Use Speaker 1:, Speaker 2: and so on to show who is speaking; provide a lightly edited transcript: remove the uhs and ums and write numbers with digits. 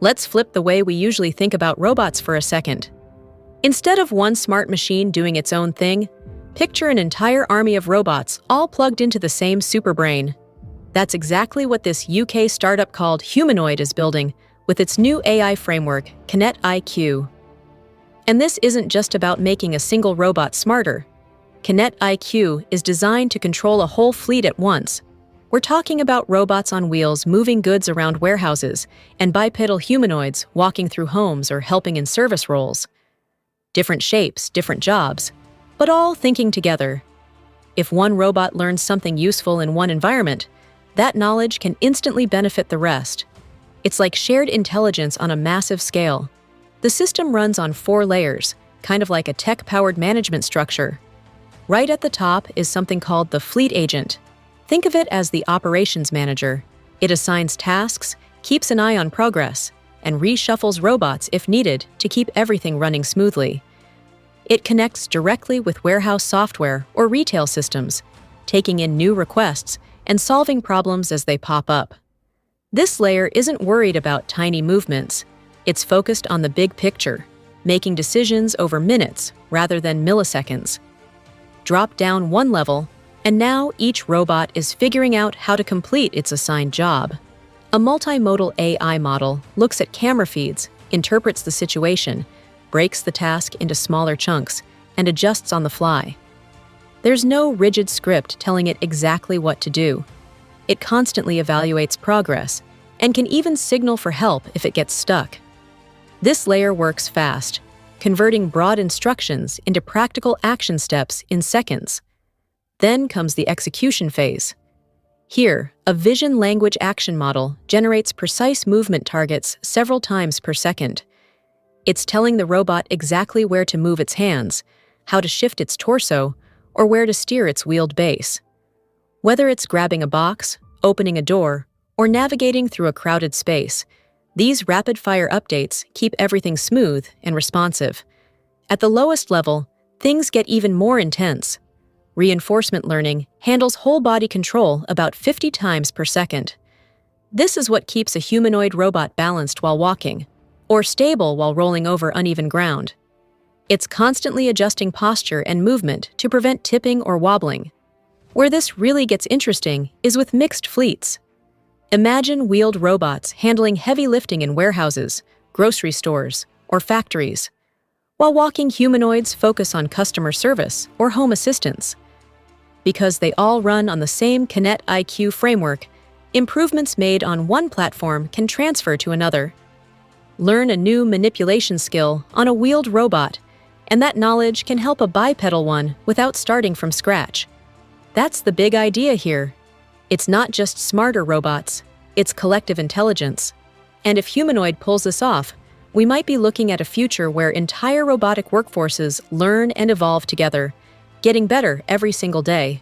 Speaker 1: Let's flip the way we usually think about robots for a second. Instead of one smart machine doing its own thing, picture an entire army of robots all plugged into the same superbrain. That's exactly what this UK startup called Humanoid is building with its new AI framework, KinetIQ. And this isn't just about making a single robot smarter. KinetIQ is designed to control a whole fleet at once. We're talking about robots on wheels moving goods around warehouses and bipedal humanoids walking through homes or helping in service roles. Different shapes, different jobs, but all thinking together. If one robot learns something useful in one environment, that knowledge can instantly benefit the rest. It's like shared intelligence on a massive scale. The system runs on 4 layers, kind of like a tech-powered management structure. Right at the top is something called the fleet agent. Think of it as the operations manager. It assigns tasks, keeps an eye on progress, and reshuffles robots if needed to keep everything running smoothly. It connects directly with warehouse software or retail systems, taking in new requests and solving problems as they pop up. This layer isn't worried about tiny movements. It's focused on the big picture, making decisions over minutes rather than milliseconds. Drop down one level, and now each robot is figuring out how to complete its assigned job. A multimodal AI model looks at camera feeds, interprets the situation, breaks the task into smaller chunks, and adjusts on the fly. There's no rigid script telling it exactly what to do. It constantly evaluates progress and can even signal for help if it gets stuck. This layer works fast, converting broad instructions into practical action steps in seconds. Then comes the execution phase. Here, a vision language action model generates precise movement targets several times per second. It's telling the robot exactly where to move its hands, how to shift its torso, or where to steer its wheeled base. Whether it's grabbing a box, opening a door, or navigating through a crowded space, these rapid-fire updates keep everything smooth and responsive. At the lowest level, things get even more intense. Reinforcement learning handles whole-body control about 50 times per second. This is what keeps a humanoid robot balanced while walking, or stable while rolling over uneven ground. It's constantly adjusting posture and movement to prevent tipping or wobbling. Where this really gets interesting is with mixed fleets. Imagine wheeled robots handling heavy lifting in warehouses, grocery stores, or factories, while walking humanoids focus on customer service or home assistance. Because they all run on the same KinetIQ framework, improvements made on one platform can transfer to another. Learn a new manipulation skill on a wheeled robot, and that knowledge can help a bipedal one without starting from scratch. That's the big idea here. It's not just smarter robots, it's collective intelligence. And if Humanoid pulls this off, we might be looking at a future where entire robotic workforces learn and evolve together, getting better every single day.